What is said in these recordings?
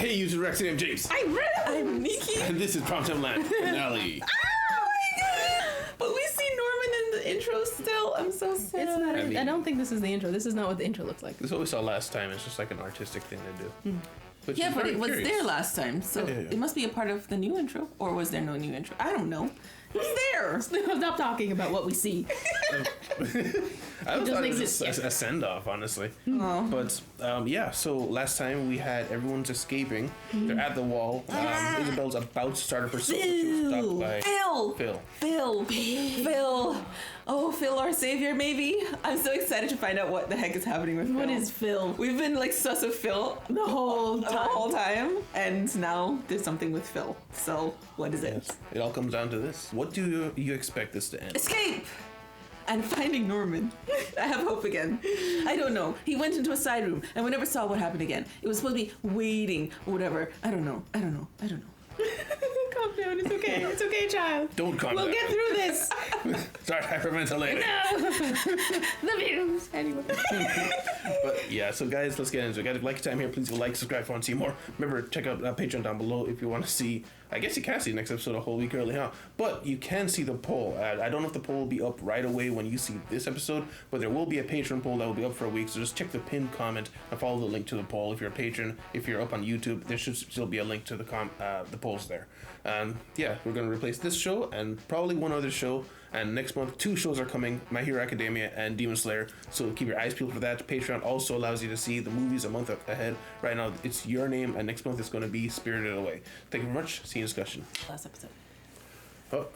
Hey, user Rex, I'm James. I'm Nikki. And this is Primetime Land finale. Oh my god! But we see Norman in the intro still. I'm so sad. It's not. I mean- I don't think this is the intro. This is not what the intro looks like. This is what we saw last time. It's just like an artistic thing to do. Which Yeah, is but very it was curious. there last time, so Yeah. it must be a part of the new intro. Or was there no new intro? I don't know. It was there. Stop talking about what we see. I thought it was exist just yet. a send-off, honestly. Oh. But yeah, so last time we had everyone's escaping. They're at the wall. Isabella's about to start her pursuit. But she was stopped by Phil. Oh, Phil, our savior, maybe. I'm so excited to find out what the heck is happening with Phil. What is Phil? We've been like sus of Phil The whole time. and now there's something with Phil. So what is it? Yes. It all comes down to this. What do you expect this to end? Escape! And finding Norman. I have hope again. I don't know. He went into a side room and we never saw what happened again. It was supposed to be waiting or whatever. I don't know. Calm down. It's okay. It's okay, child. Don't calm We'll down. get through this. Start hyperventilating. The views. Anyway. But yeah, so guys, let's get into it. Guys, if you like your time here, please go like, subscribe if you want to see more. Remember, check out Patreon down below if you want to see. I guess you can't see the next episode a whole week early, huh? But you can see the poll. I don't know if the poll will be up right away when you see this episode, but there will be a Patreon poll that will be up for a week. So just check the pinned comment and follow the link to the poll. If you're a patron, if you're up on YouTube, there should still be a link to the polls there. Yeah, we're going to replace this show and probably one other show. And next month, 2 shows are coming: My Hero Academia and Demon Slayer. So keep your eyes peeled for that. Patreon also allows you to see the movies a month ahead. Right now, it's Your Name, and next month it's going to be Spirited Away. Thank you very much. See you in discussion. Last episode. Oh,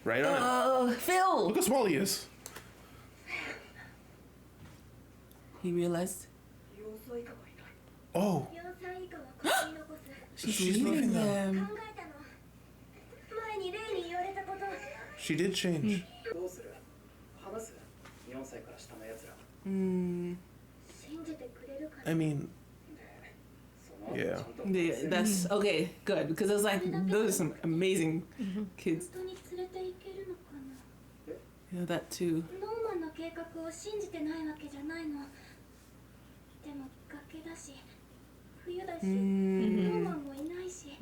right on. Oh, Phil! Look how small he is. He realized Oh, 4歳以下はここに残す she's leaving leaving them. them. 考えたの前にレイに言われたこと she did change. どうする話す4歳から下のやつら Mm, 信じてくれるかな I mean, その後 Yeah. ちゃんと yeah, that's okay, good. Because I was like, those are some amazing kids. 本当に連れて行けるのかな You know, that too. ノーマンの計画を信じてないわけじゃないのでも崖だし冬だしノーマンもいないし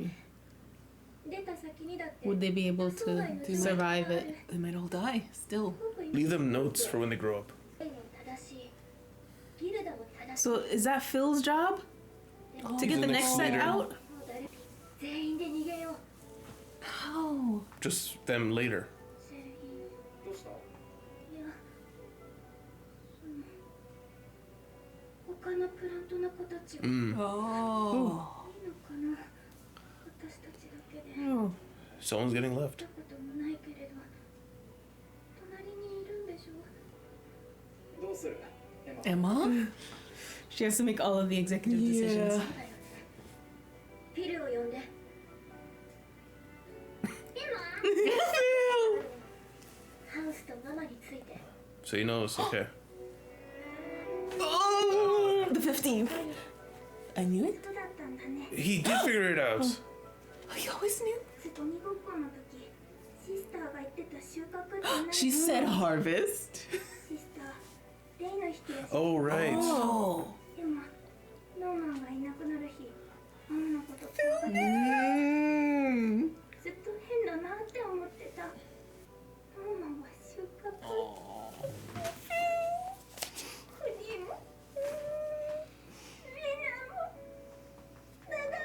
出た先にだって Would they be able 予想外の to survive it? They might all die still. Leave them notes for when they grow up. 正しいギルダも正しい So is that Phil's job to He's get the the next next set leader. out? もう誰全員で逃げよう How? Just them later. 全員どうしたいや他のプラントの子たちがいい Mm. Oh. のかな私たちだけで Oh. Someone's getting 見 left. たこともないけれど隣にいるんでしょどうするエマ Emma? She has to make all of the executive decisions. そうだよねフィルを呼んでハウスとママについて So he knows, okay. Oh, the 15th. I knew it. 人だったんだね He did figure it out. I always knew. 鬼ごっこの時シスターが言ってた収穫って何 She said harvest. シスターレイの引き出し Oh, right. Oh. でもノーマンがいなくなる日ママのこと怖がって Mm. ずっと変だなって思ってたノーマンは収穫クリームみんなもだから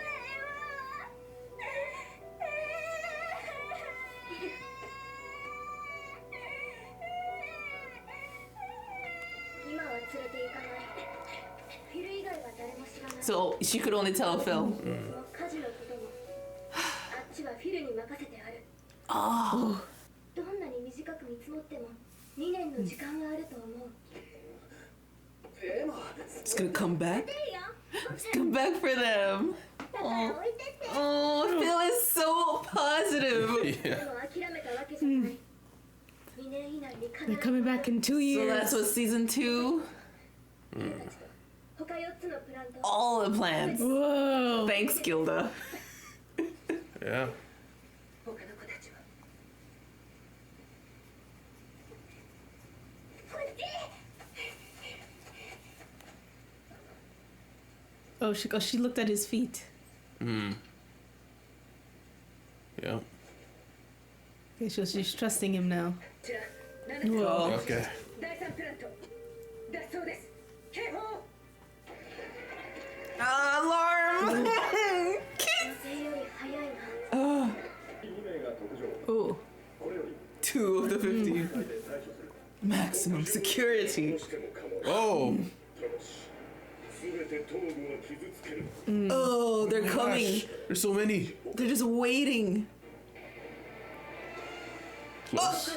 今は連れて行かないフィル以外は誰も知らない So she could only tell Phil. その家事のこともあっちはフィルに任せてある Oh. どんなに短く見積もっても2年の時間があると思うエマ It's gonna come back. いいよ Come back for them. だから置いてって Oh, Phil is so positive. で Yeah. も諦めたわけじゃない2年以内に必ず They're coming back in 2 So years. that's what season 2. 他4つのプラント All the plans. Whoa. Thanks, Gilda. Yeah. 他の子たちはこっち Oh, she looked at his feet. Yeah. Okay, so she's trusting him now. Whoa. Okay. 第3プラント脱走です警報 Alarm! 風より早いな Oh. 2 of the 50. Maximum security. Oh. Oh, they're coming. Gosh, there's so many. They're just waiting. Close.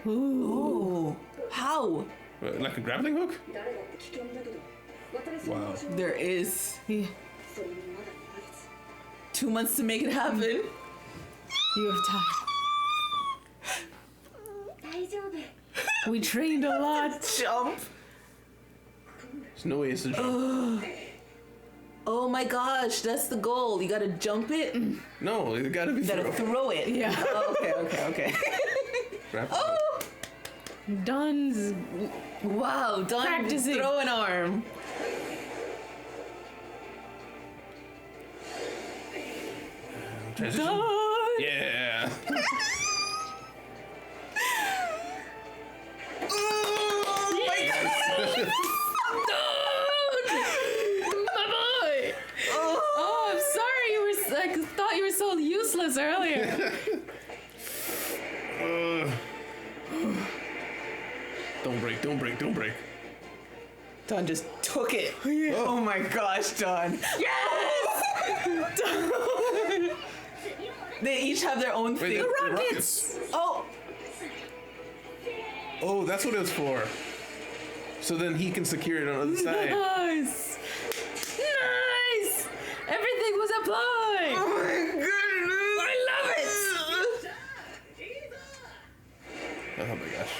Oh. How? Like a grappling hook? 誰だって危険だけど渡りそうな Wow. 場所は There is それにまだ2ヶ月 2 months to make it happen. You have time. 大丈夫 We trained a lot. Jump. There's no way it's a jump. Oh my gosh, that's the goal. You gotta jump it. You No, it gotta be gotta throw. throw it. Yeah. Oh, okay. Grappling hook. Oh, Don's wow. Done. Practicing. Throw an arm. Transition. Don. Yeah. Oh my god. My boy. Oh, I'm sorry. You were. I thought you were so useless earlier. Don't break, don't break, don't break. Don just took it. Oh my gosh, Don. Yes! Don. They each have their own Wait, thing. the rockets. Oh, Oh, that's what it was for. So then he can secure it on the other side. Nice. Nice. Everything was applied. oh my goodness. I love it. Oh my gosh.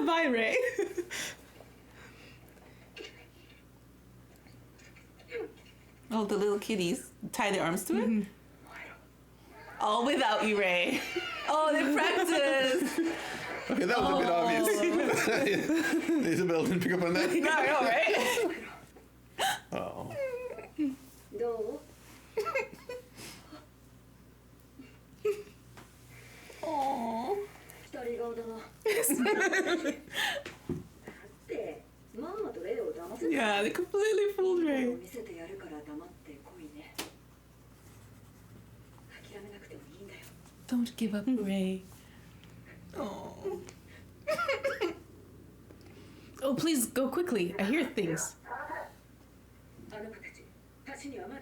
Bye, Ray. Oh, the little kitties tie their arms to it. All without you, Ray. Oh, they practice. Okay, that was a bit obvious. Isabella didn't pick up on that. I know, right? Oh. どう Aww. 二人顔だなだってママとレオを騙せ Yeah, they completely fooled た Ray. 見せてやるから黙って来いね諦めなくてもいいんだよ Don't give up, Ray. Oh. Oh, please go quickly. I hear things. あの子たち橋にはまだ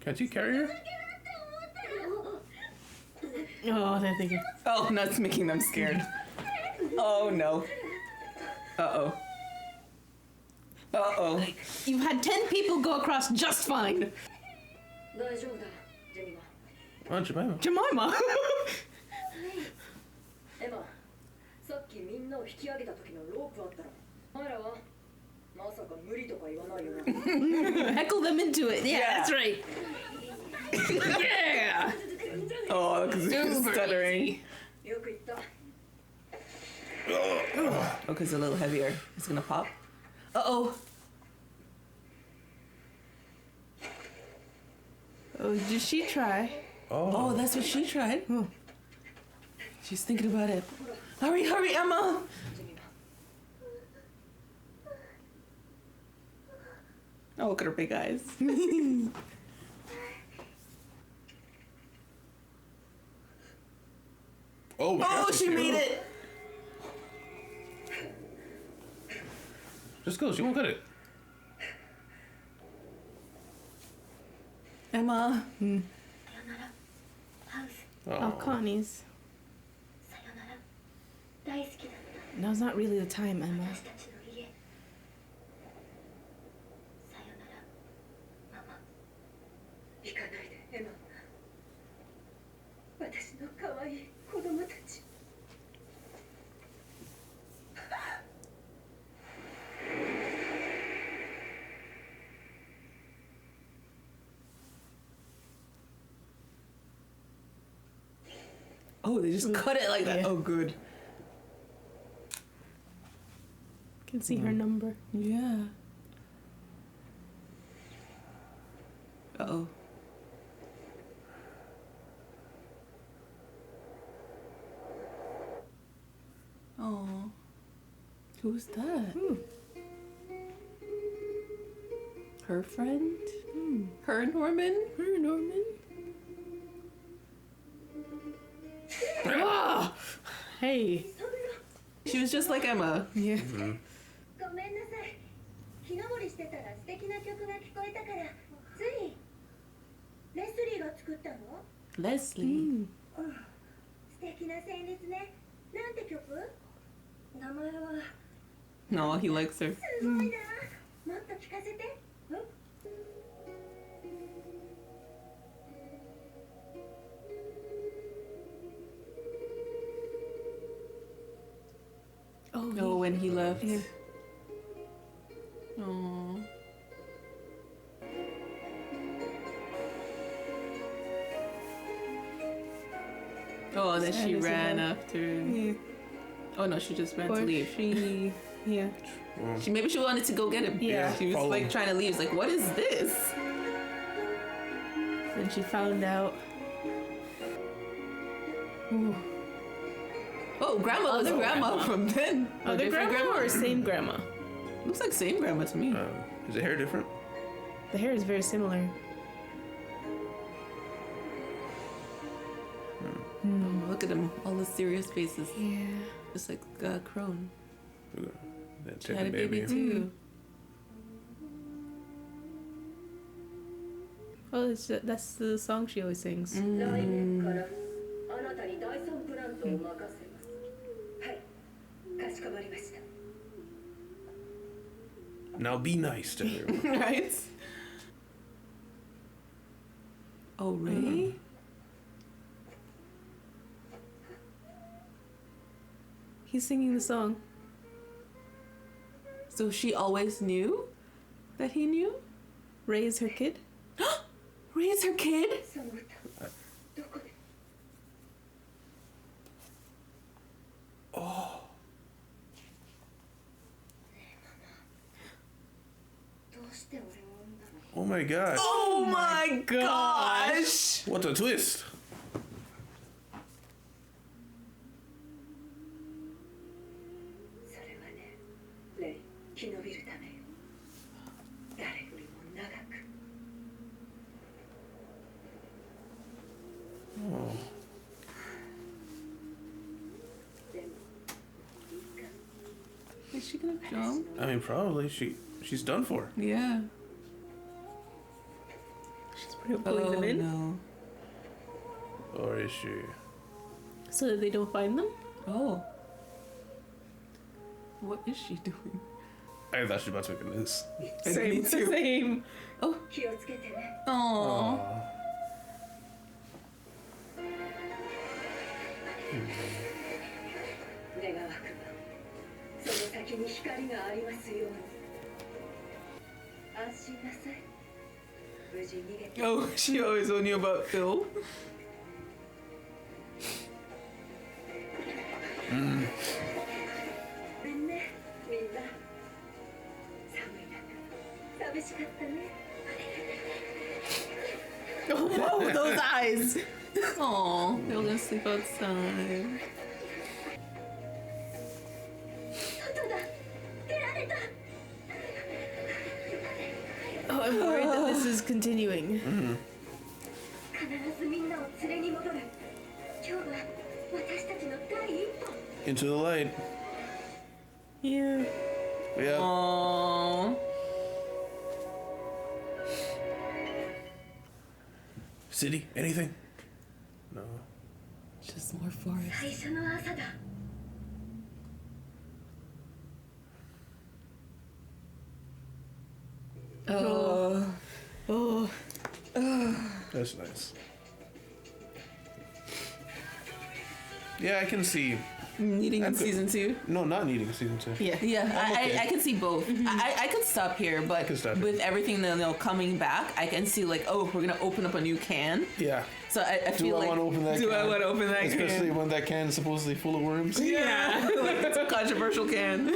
Can't you carry her? Oh, they're thinking. Oh, that's making them scared. Oh no. Uh-oh. Uh-oh. You've had 10 people go across just fine. 大丈夫だジェミマ Oh, Jemima. Jemima. エマさっきみんなを引き上げた時のロープあったろお前らはまさか無理とか言わないよな Heckle them into it. Yeah, Yeah. that's right. Yeah. Oh, because it's stuttering. よく言った Oh, because it's a little heavier. It's gonna pop. Uh-oh. Oh, did she try? Oh, that's what she tried. She's thinking about it. Hurry, hurry, Emma. ジェミマ Oh, look at her big eyes. Oh, my Oh, gosh, she okay. made it. Just go, she won't cut it. Emma. さよならハウス Oh, Oh. Connie's. さよなら大好きだった Now's not really the time, Emma. 私たちの家さよならママ行かないでエマ私の可愛い子供たち Oh, they just cut it like that. Yeah. Oh, good. can see her number. Yeah. Uh-oh. Oh. Who's that? Her friend? Her Norman? Her Norman. Ah! Hey. She was just like Emma. Yeah. ごめんなさい。木登りしてたら素敵な曲が聞こえたからつい。レスリーが作ったの？ Leslie. 素敵な旋律ね。なんて曲？名前は。 No, he likes her. すごいな。もっと聞かせて。Oh, when he left. Yeah. Oh. Oh, and then Sad she as ran well. after. Yeah. Oh no, she just ran Or to leave. she. Yeah. She maybe she wanted to go get him. Yeah. She was Follow like him. trying to leave. She's like, what is this? Then she found out. Ooh. Oh, grandma was Other grandma grandma. from then. Or Other different grandma or same grandma? Looks like same grandma to me. Is the hair different? The hair is very similar. Oh, look at them, all the serious faces. Yeah. Just like Crone. That She had a chicken baby too. Oh, that's the song she always sings. 来年からあなたに第三プラントを任せますはいかしこまりました Now be nice to everyone. Right? Oh, Ray? He's singing the song. So she always knew that he knew? Ray is her kid. Ray is her kid? その歌どこで どうして俺を産んだの Oh my gosh. Oh my gosh! What a twist. それはねレイ生き延びるためよ誰よりも長く でもいいか Is she gonna jump? I mean, probably she's done for. Yeah. She's pulling them in no. Or is she? so that they don't find them. Oh. What is she doing? I thought she was about to make a noose. Me too. Same. 気をつけてね Oh. 願わくばその先に光がありますように安心なさい無事逃げて Oh, she always knew about Phil. ごめんねみんな寒い中寂しかったね Oh, those eyes. Oh, they're gonna sleep outside. 外だ出られた Oh, I'm worried that this is continuing. 必ずみんなを連れに戻る今日は私たちの第一歩 Into the light. Yeah. Yeah. Aww. City? Anything? No. Just more forest. 最初の朝だ Oh. Oh. That's nice. Yeah, I can see. Needing in That's it. season 2. No, not needing a season 2. Yeah. Yeah, okay. I can see both. I could stop here, but can stop here. with everything that coming back, I can see like, oh, we're gonna open up a new can. Yeah. So I Do feel I like, want to open that do can? I want to open that Especially can? when that can is supposedly full of worms. Yeah, like it's a controversial can.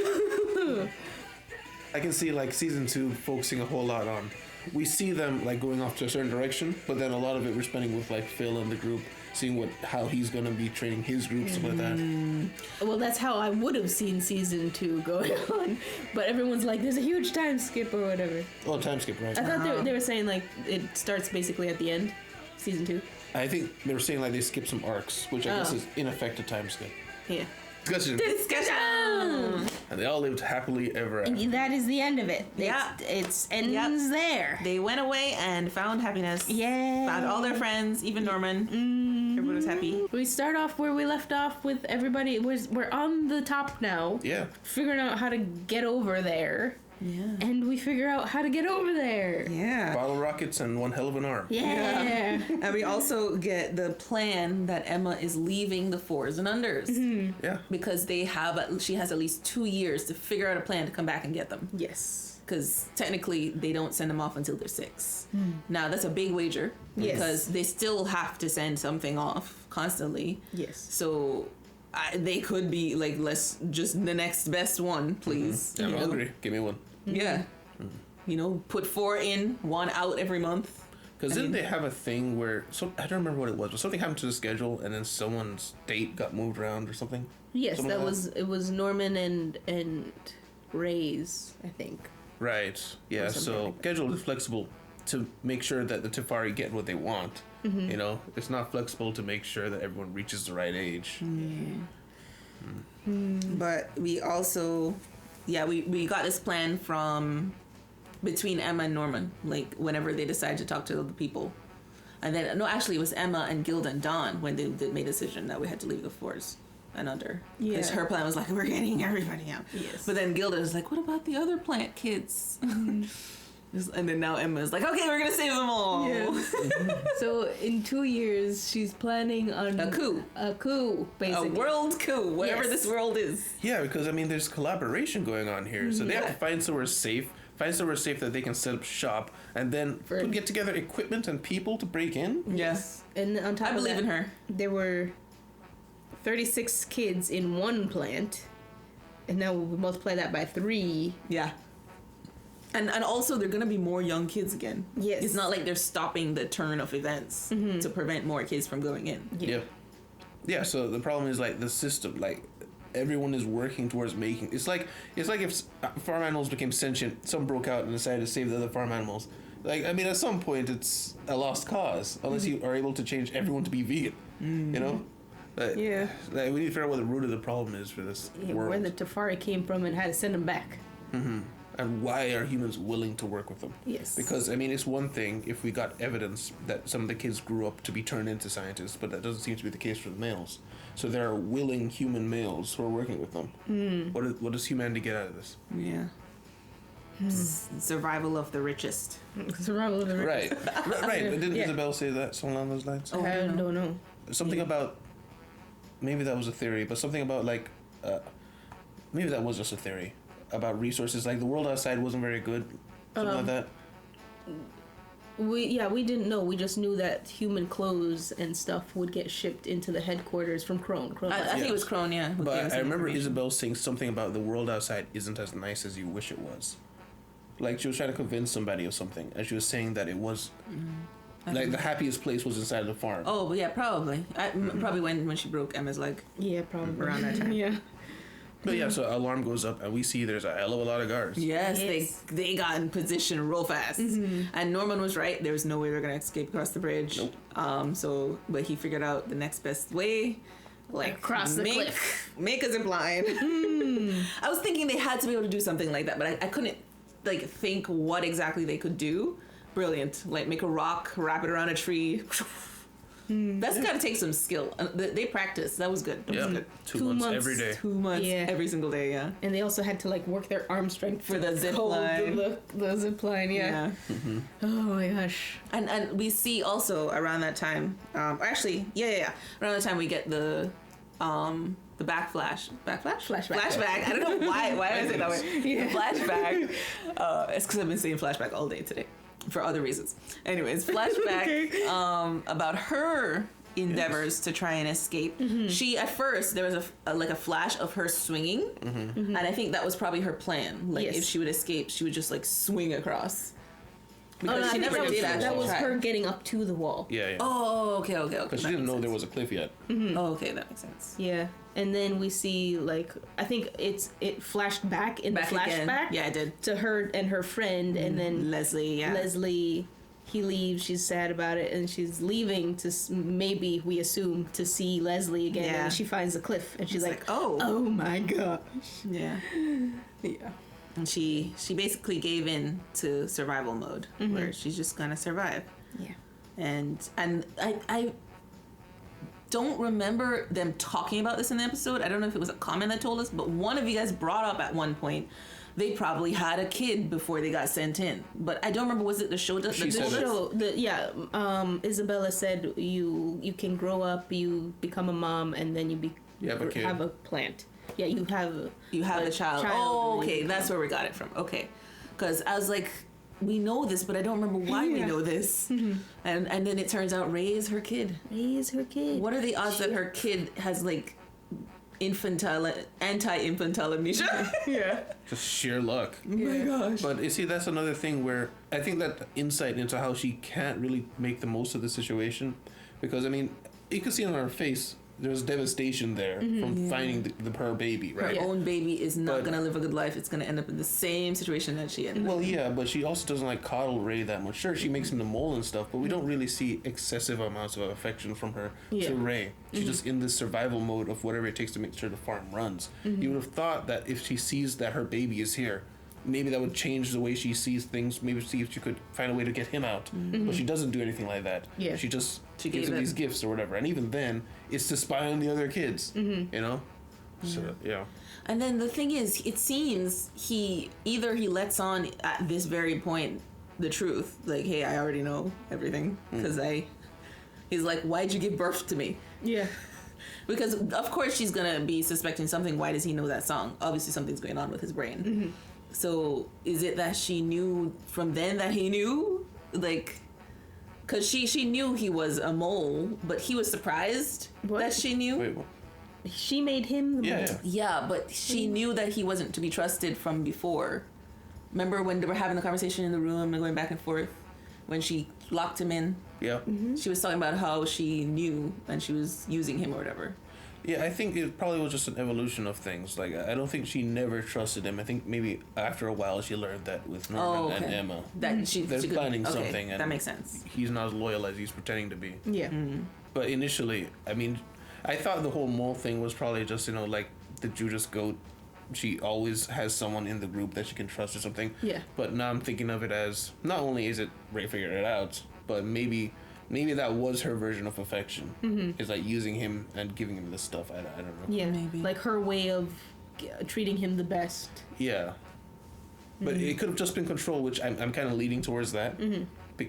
I can see like season 2 focusing a whole lot on. We see them like going off to a certain direction, but then a lot of it we're spending with like Phil and the group, seeing how he's gonna be training his group, stuff like that. Well, that's how I would have seen season 2 going on, but everyone's like, "There's a huge time skip or whatever." Oh, time skip, right? I thought they were saying like it starts basically at the end, season 2. I think they were saying like they skipped some arcs, which I guess is in effect a time skip. Yeah. Discussion. And they all lived happily ever after. And that is the end of it. Yeah. It's ends there. They went away and found happiness. Yeah. Found all their friends, even Norman. Everyone was happy. We start off where we left off with everybody. We're on the top now. Yeah. Figuring out how to get over there. Yeah. And we figure out how to get over there. Yeah. Bottle rockets and one hell of an arm. Yeah. And we also get the plan that Emma is leaving the fours and unders. Yeah. Because she has at least 2 years to figure out a plan to come back and get them. Yes. Because technically they don't send them off until they're 6. Now that's a big wager. Yes. Because they still have to send something off constantly. Yes. So they could be like, let's just the next best one, please. I'm You know? hungry. Give me one. Yeah. You know, put 4 in, 1 out every month. Because didn't they have a thing where I don't remember what it was, but something happened to the schedule and then someone's date got moved around or something? Yes, Something like it was Norman and Ray's, I think. Right. Yeah, something so like that. schedule is flexible to make sure that the Tefari get what they want. You know, it's not flexible to make sure that everyone reaches the right age. But we also, we got this plan from between Emma and Norman, like whenever they decided to talk to the people. And then, no, actually it was Emma and Gilda and Dawn when they made a decision that we had to leave the fours and under. Because Yeah. her plan was like, we're getting everybody out. Yes. But then Gilda was like, what about the other plant kids? And then now Emma's like, okay, we're going to save them all. Yes. So in 2 years, she's planning on A coup. A coup, basically. A world coup, whatever Yes. this world is. Yeah, because I mean, there's collaboration going on here, so they have to Yeah. find somewhere safe that they can set up shop, and then get together equipment and people to break in. Yes. And on top I of believe that, in her. there were 36 kids in one plant, and now we multiply that by 3. Yeah. And also, there are going to be more young kids again. Yes. It's not like they're stopping the turn of events to prevent more kids from going in. Yeah. Yeah, so the problem is like the system, like everyone is working towards making it's like if farm animals became sentient, some broke out and decided to save the other farm animals. Like, I mean, at some point it's a lost cause unless you are able to change everyone to be vegan. You know? Like, Yeah. Like, we need to figure out what the root of the problem is for this world. Where the Tefari came from and how to send them back. And why are humans willing to work with them? Yes. Because, I mean, it's one thing if we got evidence that some of the kids grew up to be turned into scientists, but that doesn't seem to be the case for the males. So there are willing human males who are working with them. What does humanity get out of this? Yeah. Survival of the richest. Survival of the Right. Right. But didn't Yeah. Isabella say that, something along those lines? Oh, I don't know. Something about, maybe that was a theory, but something about like, maybe that was just a theory about resources. Like the world outside wasn't very good, something like that. We didn't know. We just knew that human clothes and stuff would get shipped into the headquarters from Crone. I think it was Crone, yeah. who gave us But the I remember information. Isabel saying something about the world outside isn't as nice as you wish it was. Like she was trying to convince somebody of something, and she was saying that it was like the happiest place was inside of the farm. Oh, yeah, probably. Probably when she broke Emma's leg. Yeah, probably. Around that time. Yeah. But yeah, so alarm goes up, and we see there's a hell of a lot of guards. Yes, Yes. they got in position real fast. And Norman was right. There was no way we were going to escape across the bridge. Nope. But he figured out the next best way. Like, Across the cliff. Make a zip line. I was thinking they had to be able to do something like that, but I couldn't, like, think what exactly they could do. Brilliant. Like, make a rock, wrap it around a tree. That's got to take some skill. They practiced. That was good. That was Yeah, good. 2 2 months, months. every day. 2 months Yeah. every single day, yeah. And they also had to like work their arm strength For to the zip hold line. The zip line, yeah. Oh my gosh. And we see also around that time, around the time we get the flashback. I don't know why did I say that way. Yeah. The flashback. It's because I've been saying flashback all day today for other reasons. Anyways, flashback about her endeavors to try and escape. She, at first, there was a flash of her swinging, and I think that was probably her plan. Like, Yes. if she would escape, she would just like swing across. Oh, Because no, I she think never that did was, actually that was try. her getting up to the wall. Yeah, yeah. Oh, okay. But she that didn't makes know there sense. was a cliff yet. Oh, okay, that makes sense. Yeah, and then we see like I think it flashed back in Back the again. flashback. Yeah, I did. To her and her friend, and then Leslie, yeah. Leslie, he leaves. She's sad about it, and she's leaving to maybe we assume to see Leslie again. Yeah. And she finds the cliff, and she's It's like, oh my gosh, yeah. yeah, And she basically gave in to survival mode, where she's just gonna survive. yeah. And I don't remember them talking about this in the episode. I don't know if it was a comment that told us, but one of you guys brought up at one point they probably had a kid before they got sent in. But I don't remember, was it the show that She did said this? it. Isabella said you can grow up, you become a mom, and then you have a kid. have a plant. Yeah, you have a child. Oh, okay, that's where we got it from. Okay, because I was like, we know this, but I don't remember why we know this. And then it turns out Ray is her kid. Raise her kid. What are the odds that her kid has like anti-infantile amnesia? Yeah. Just sheer luck. Oh my gosh. But you see, that's another thing where I think that insight into how she can't really make the most of the situation, because I mean, you can see on her face there's devastation there from finding her baby, Her right? own baby is not But- gonna live a good life. It's gonna end up in the same situation that she ended. Well, yeah, but she also doesn't like coddle Ray that much. Sure, she makes him the mole and stuff, but we don't really see excessive amounts of affection from her Yeah. to Ray. She's just in this survival mode of whatever it takes to make sure the farm runs. You would have thought that if she sees that her baby is here, maybe that would change the way she sees things. Maybe see if she could find a way to get him out. But she doesn't do anything like that. Yeah. She just She gives gave him it- these gifts or whatever. And even then, it's to spy on the other kids. You know? So, yeah. And then the thing is, it seems he lets on at this very point the truth, like, hey, I already know everything, because he's like, why'd you give birth to me? Yeah. Because of course she's gonna be suspecting something. Why does he know that song? Obviously something's going on with his brain. So is it that she knew from then that he knew, like, because she knew he was a mole, but he was surprised What? that she knew. Wait, what? She made him the Yeah, mole. yeah. Yeah, but she knew that he wasn't to be trusted from before. Remember when they were having the conversation in the room and going back and forth? When she locked him in, Yeah. she was talking about how she knew and she was using him or whatever. Yeah, I think it probably was just an evolution of things. Like, I don't think she never trusted him. I think maybe after a while she learned that with Norman and Emma. That she They're she could- planning okay, something, and that makes sense. He's not as loyal as he's pretending to be. Yeah. But initially, I mean, I thought the whole mole thing was probably just, like the Judas goat. She always has someone in the group that she can trust or something. Yeah. But now I'm thinking of it as, not only is it Ray figured it out, but maybe that was her version of affection. Is like using him and giving him this stuff. I don't know. Yeah. Maybe. Like her way of treating him the best. Yeah. But it could have just been control, which I'm kind of leaning towards that,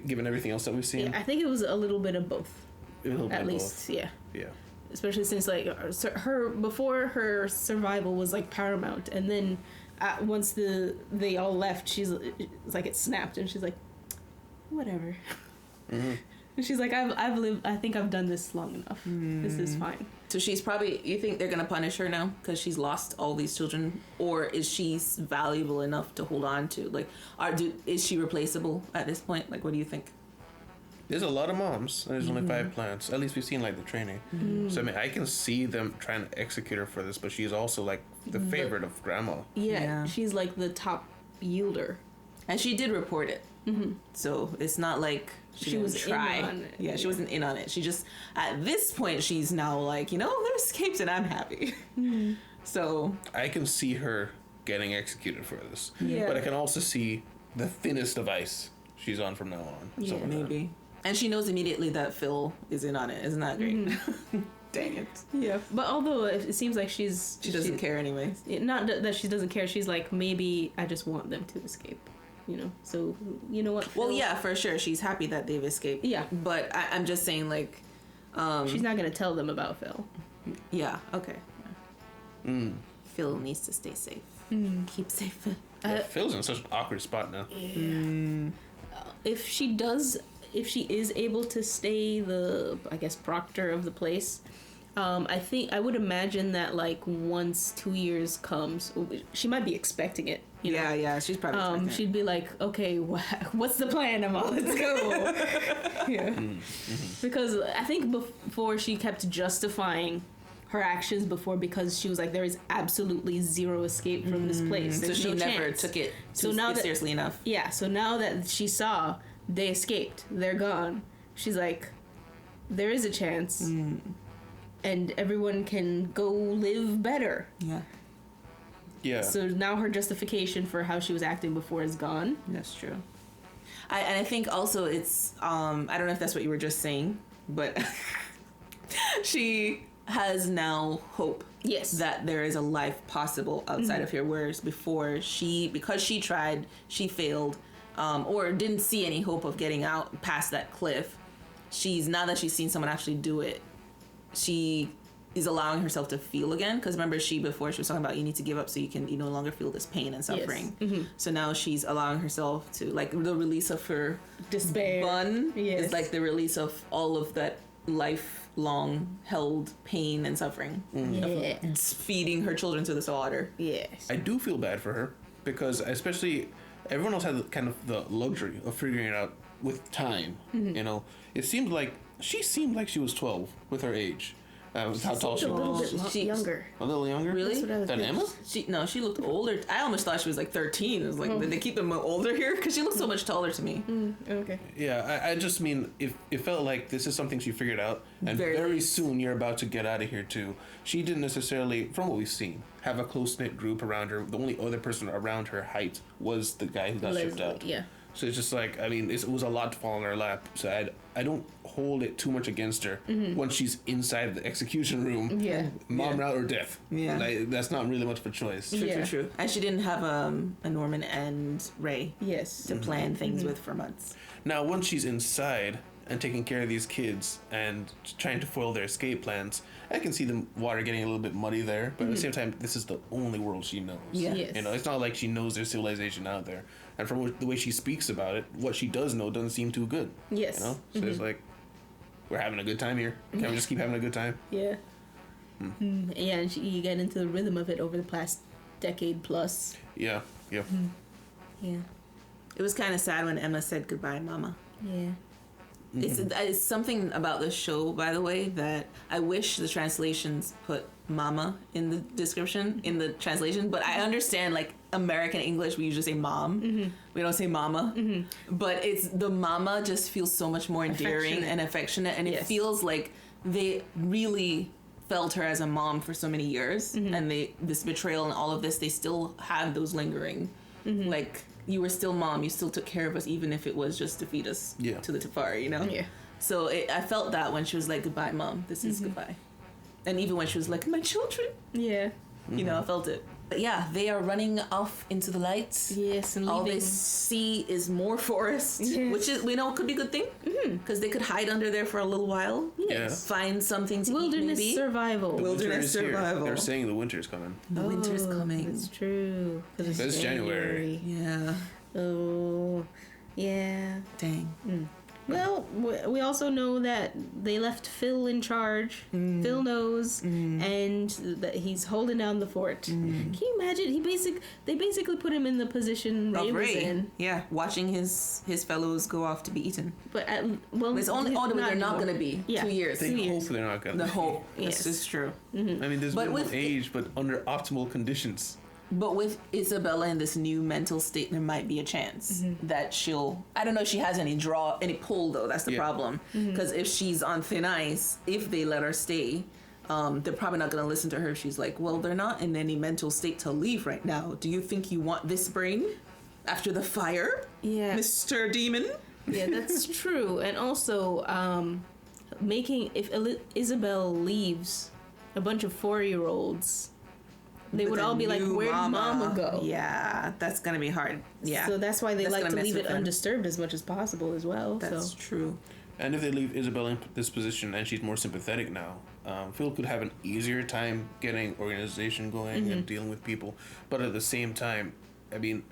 given everything else that we've seen. Yeah, I think it was a little bit of both. A little bit At of least, yeah. both. Yeah. Especially since like her before her survival was like paramount, and then once they all left, it's like it snapped, and she's like, whatever. And she's like, I've lived. I think I've done this long enough. This is fine. So she's probably, you think they're gonna punish her now because she's lost all these children, or is she valuable enough to hold on to? Like, is she replaceable at this point? Like, what do you think? There's a lot of moms. There's only 5 plants. At least we've seen like the training. So I mean, I can see them trying to execute her for this, but she's also like the favorite of grandma. Yeah, she's like the top yielder. And she did report it. So it's not like she was was in try. on it. Yeah, she wasn't in on it. She just, at this point, she's now like, they escaped and I'm happy. So I can see her getting executed for this. Yeah. But I can also see the thinnest of ice she's on from now on. Yeah, Something like that. maybe. And she knows immediately that Phil is in on it. Isn't that great? Dang it. Yeah, but although it seems like she doesn't care anyway. Not that she doesn't care. She's like, maybe I just want them to escape. So you know what? Well, Phil? yeah, for sure. She's happy that they've escaped. Yeah. But I'm just saying, like, She's not gonna tell them about Phil. yeah, okay. Phil needs to stay safe. Keep safe. Yeah, Phil's in such an awkward spot now. If she does if she is able to stay the, I guess, proctor of the place, I would imagine that like once 2 years comes, she might be expecting it. You know? Yeah, she's probably expecting it. She'd be like, okay, what's the plan, Emma? Let's go. Yeah. Because I think before she kept justifying her actions before because she was like, there is absolutely zero escape from this place. So There's she no never chance. took it seriously enough. Yeah, so now that she saw they escaped, they're gone, she's like, there is a chance. And everyone can go live better. Yeah. Yeah. So now her justification for how she was acting before is gone. That's true. I think also it's I don't know if that's what you were just saying, but she has now hope. Yes. That there is a life possible outside of here, whereas before because she tried, she failed, or didn't see any hope of getting out past that cliff. Now that she's seen someone actually do it, she is allowing herself to feel again. Because remember, before she was talking about you need to give up so you no longer feel this pain and suffering. Yes. So now she's allowing herself to, like, the release of her Despair. bun Yes. is like the release of all of that lifelong held pain and suffering. Yeah. It's feeding her children to the slaughter. Yes. I do feel bad for her because especially everyone else had kind of the luxury of figuring it out with time. You know, she seemed like she was 12 with her age. How tall she A little was. bit younger. A little younger? Really? That's what I was Than thinking. Emma? She looked older. I almost thought she was like 13. It was like, did they keep them older here? Because she looked so much taller to me. Okay. Yeah, I just mean, it felt like this is something she figured out, and Very very late. soon you're about to get out of here too. She didn't necessarily, from what we've seen, have a close-knit group around her. The only other person around her height was the guy who got shipped out. Yeah. So it's just like, I mean, it was a lot to fall in her lap. So I don't hold it too much against her when she's inside the execution room. Yeah. Mom route or death. Yeah. Like, that's not really much of a choice. Yeah. True. And she didn't have a Norman and Ray Yes. to plan things with for months. Now, once she's inside and taking care of these kids and trying to foil their escape plans, I can see the water getting a little bit muddy there. But at the same time, this is the only world she knows. Yeah. Yes. You know, it's not like she knows there's civilization out there. And from the way she speaks about it, what she does know doesn't seem too good. Yes. You know? So it's like, we're having a good time here. Can't we just keep having a good time? Yeah. Yeah, and you get into the rhythm of it over the past decade plus. Yeah. Yeah. Yeah. It was kind of sad when Emma said goodbye, Mama. Yeah. It's something about the show, by the way, that I wish the translations put Mama in the description, in the translation. But I understand, like, American English, we usually say Mom. We don't say Mama. But it's the Mama just feels so much more endearing and affectionate. And it feels like they really felt her as a mom for so many years. And this betrayal and all of this, they still have those lingering, like, you were still mom, you still took care of us, even if it was just to feed us to the Tafari, you know? Yeah. So I felt that when she was like, goodbye, Mom, this is goodbye. And even when she was like, my children, Yeah. you know, I felt it. But yeah, they are running off into the lights. Yes, and All leaving. they see is more forest, Yes. which is, we know, could be a good thing. Because they could hide under there for a little while. Yes. Find something to Wilderness eat, maybe. survival. The winter Wilderness is here. survival. They're saying the winter's coming. The winter's coming. That's true. 'Cause It's January. Yeah. Oh, yeah. Dang. Well, we also know that they left Phil in charge. Phil knows, and that he's holding down the fort. Can you imagine? They basically put him in the position Ray was in. Yeah, watching his fellows go off to be eaten. But It's only but they're not anymore. going to be. Yeah. 2 years. They hope they're not gonna. The hope. Yes. This is true. I mean, there's But minimum with- age, but under optimal conditions. But with Isabella in this new mental state, there might be a chance that she'll. I don't know if she has any pull though. That's the problem. Because if she's on thin ice, if they let her stay, they're probably not going to listen to her. She's like, well, they're not in any mental state to leave right now. Do you think you want this brain after the fire, Yeah. Mr. Demon? Yeah, that's true. And also, if Isabel leaves a bunch of 4-year-olds, they With would a all be like, new where'd Mama go? Yeah, that's going to be hard. Yeah. So that's why they That's like gonna to mess leave with it her. undisturbed as much as possible as well. That's So true. And if they leave Isabella in this position and she's more sympathetic now, Phil could have an easier time getting organization going and dealing with people. But at the same time, I mean,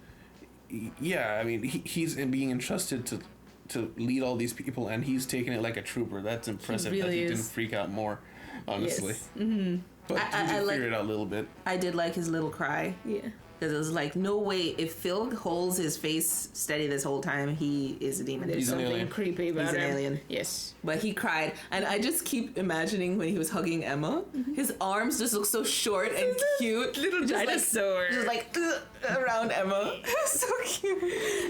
he's being entrusted to to lead all these people, and he's taking it like a trooper. That's impressive. really that he is. didn't freak out more, honestly. Yes. Mm-hmm. But I he did like- figure it out a little bit. I did like his little cry. Yeah. Because it was like, no way, if Phil holds his face steady this whole time, he is a demon. He's an Something alien. creepy about He's an him. alien. Yes. But he cried. And I just keep imagining when he was hugging Emma, his arms just look so short and cute. Little dinosaur. Just like around Emma. So cute.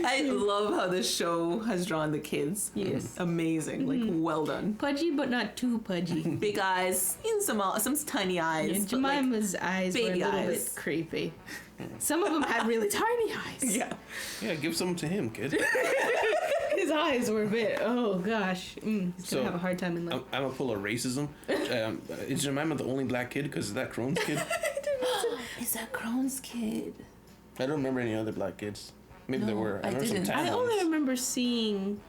I love how this show has drawn the kids. Yes. Amazing. Like, well done. Pudgy, but not too pudgy. Big eyes, and some tiny eyes. And but, like, Jemima's eyes were a baby little eyes. bit creepy. Some of them had really tiny eyes. yeah. Yeah, give some to him, kid. His eyes were a bit. Oh gosh, he's So, gonna have a hard time in life. I'm gonna pull a racism. Is Jemima the only black kid? Because is that Crone's kid? Is that Crone's kid? I don't remember any other black kids. Maybe there No, were. I remember some didn't. tan I only ones. remember seeing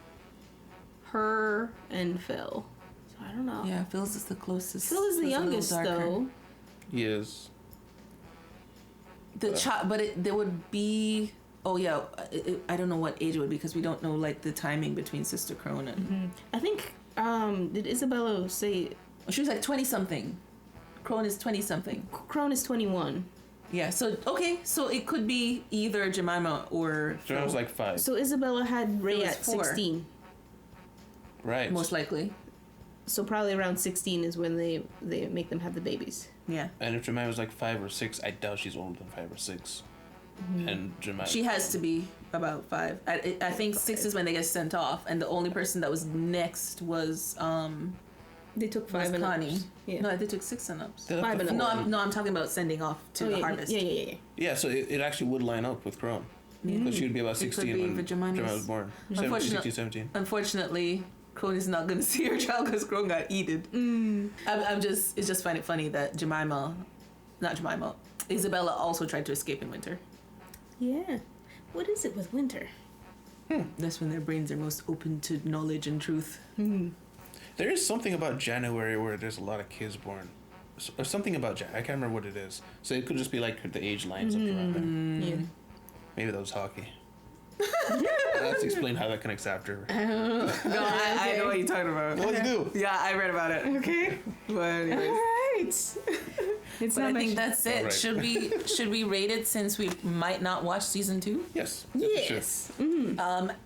her and Phil. So I don't know. Yeah, Phil's is the closest. Phil is the Phil's a little youngest darker. though. He is. The child, but there would be. Oh yeah, I don't know what age it would be because we don't know like the timing between Sister Crone and. I think did Isabella say She was like 20 something. Crone is 20 something. Crone is 21? Yeah. So okay, so it could be either Jemima or. Jemima was Phil, like 5. So Isabella had Ray was at 4. 16. Right. most likely. So probably around 16 is when they make them have the babies. Yeah. And if Jemima was like 5 or 6, I doubt she's older than 5 or 6. And Jemima. She has to be about 5. I think 6 is when they get sent off, and the only person that was next was They took 5 and Connie. ups. Yeah. No, they took 6 and ups. They left 5 the and four. ups. No, I'm talking about sending off to Oh, the yeah, harvest. Yeah. Yeah, so it actually would line up with Crone. Because she would be about It could 16 be when for Jemima's- Jemima was born. Unfortunate- 16, 17. Unfortunately, Crone is not going to see her child because Crone got eaten. It's just find it funny that Isabella also tried to escape in winter. Yeah. What is it with winter? That's when their brains are most open to knowledge and truth. There is something about January where there's a lot of kids born. Or something about January. I can't remember what it is. So it could just be like the age lines up around there. Yeah. Maybe that was hockey. Let's explain how that connects after. No, I know what you're talking about. What do you do? Yeah, I read about it. Okay. But anyways. Alright. It's But I not think much. that's it. Alright. Should we rate it since we might not watch season 2? Yes. Yes.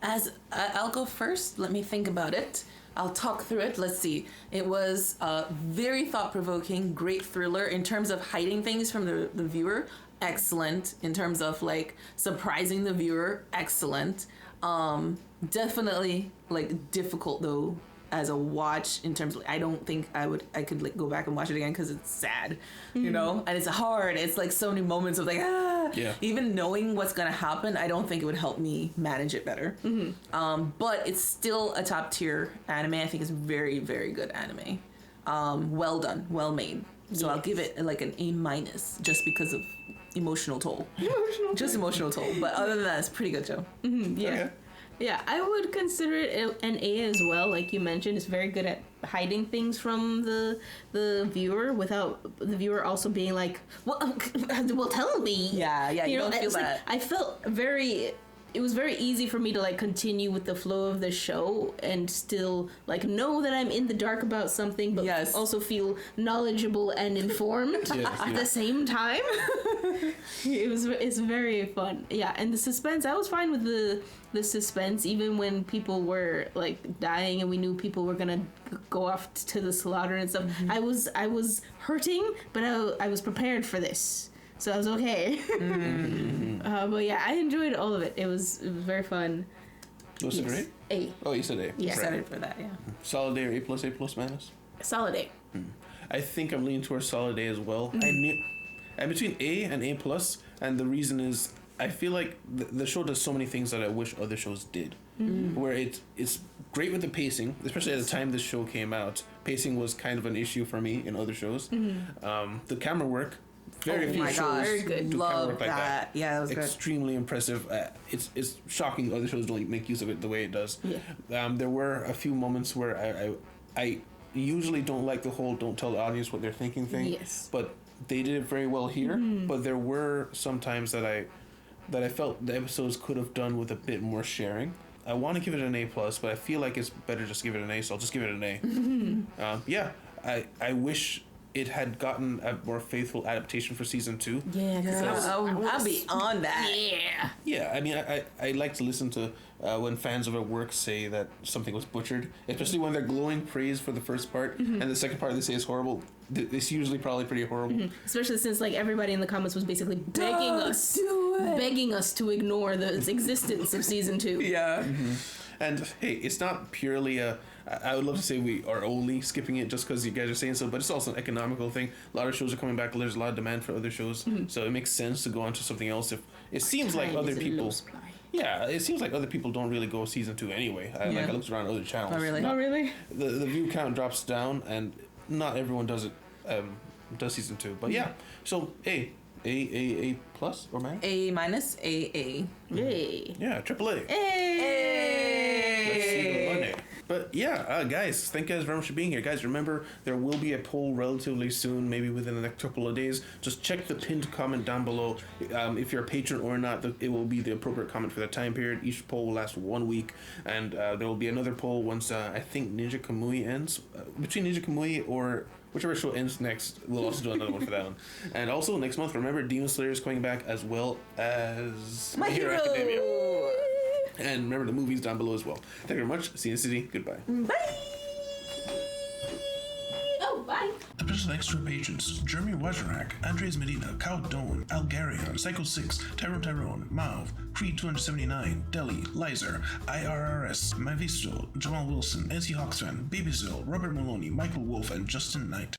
As I'll go first. Let me think about it. I'll talk through it. Let's see. It was very thought-provoking, great thriller in terms of hiding things from the viewer. Excellent in terms of like surprising the viewer. Excellent. Definitely like difficult though as a watch in terms of I don't think I could like go back and watch it again because it's sad, you know, and it's hard. It's like so many moments of like Yeah. even knowing what's gonna happen. I don't think it would help me manage it better. But it's still a top tier anime. I think it's very, very good anime. Well done, well made. So I'll give it like an A- just because of emotional toll. Just emotional toll. But other than that, it's a pretty good show. Yeah. Okay. Yeah, I would consider it an A as well. Like you mentioned, it's very good at hiding things from the viewer without the viewer also being like, well, tell me. Yeah, you don't feel it's like, that. I felt it was very easy for me to like continue with the flow of the show and still like know that I'm in the dark about something, but Yes. also feel knowledgeable and informed at the same time. It's very fun. Yeah, and the suspense, I was fine with the suspense even when people were like dying and we knew people were gonna go off to the slaughter and stuff. I was hurting, but I was prepared for this. So I was okay. But yeah, I enjoyed all of it. It was very fun. Was it great? A. Oh, you said A. Yeah. Excited for that, yeah. Solid A or A plus minus? Solid A. I think I'm leaning towards solid A as well. I'm between A and A plus, and the reason is I feel like the show does so many things that I wish other shows did. Where it's great with the pacing, especially at the time this show came out. Pacing was kind of an issue for me in other shows. The camera work, very few shows Very good. do camera Love work like that. Yeah, that was good. Extremely impressive. It's shocking other shows don't make use of it the way it does. Yeah. There were a few moments where I usually don't like the whole don't tell the audience what they're thinking thing. Yes. But they did it very well here. But there were some times that I felt the episodes could have done with a bit more sharing. I want to give it an A plus, but I feel like it's better just to give it an A, so I'll just give it an A. Yeah, I wish it had gotten a more faithful adaptation for season 2. Yeah, because I'll be on that. yeah. Yeah, I mean, I like to listen to when fans of a work say that something was butchered, especially when they're glowing praise for the first part, and the second part they say is horrible. It's usually probably pretty horrible. Especially since like everybody in the comments was basically begging us to ignore the existence of season 2. Yeah. And hey, it's not purely I would love to say we are only skipping it just because you guys are saying so, but it's also an economical thing. A lot of shows are coming back. There's a lot of demand for other shows, so it makes sense to go on to something else. If it seems like other people, yeah, it seems like other people don't really go season 2 anyway. Like I looked around other channels. Oh, really? Oh, really? The view count drops down, and not everyone does it. Does season 2, but yeah. So A plus or man? A minus, A. Yay. Yeah, triple A. Hey. Let's see the money. But yeah, guys, thank you guys very much for being here. Guys, remember, there will be a poll relatively soon, maybe within the next couple of days. Just check the pinned comment down below. If you're a patron or not, it will be the appropriate comment for that time period. Each poll will last 1 week, and there will be another poll once I think Ninja Kamui ends. Between Ninja Kamui or whichever show ends next, we'll also do another one for that one. And also, next month, remember, Demon Slayer is coming back, as well as My Hero Academia. And remember the movies down below as well. Thank you very much. See you in the city. Goodbye. Bye. Oh, bye. Special thanks to our patrons: Jeremy Wajrak, Andres Medina, Cal Doan, Algarion, Psycho 6, Tyrone, Mauve, Creed 279, Deli, Lizer, IRRS, Mavisto, Jamal Wilson, NC Hawksfan, Babyzil, Robert Maloney, Michael Wolf, and Justin Knight.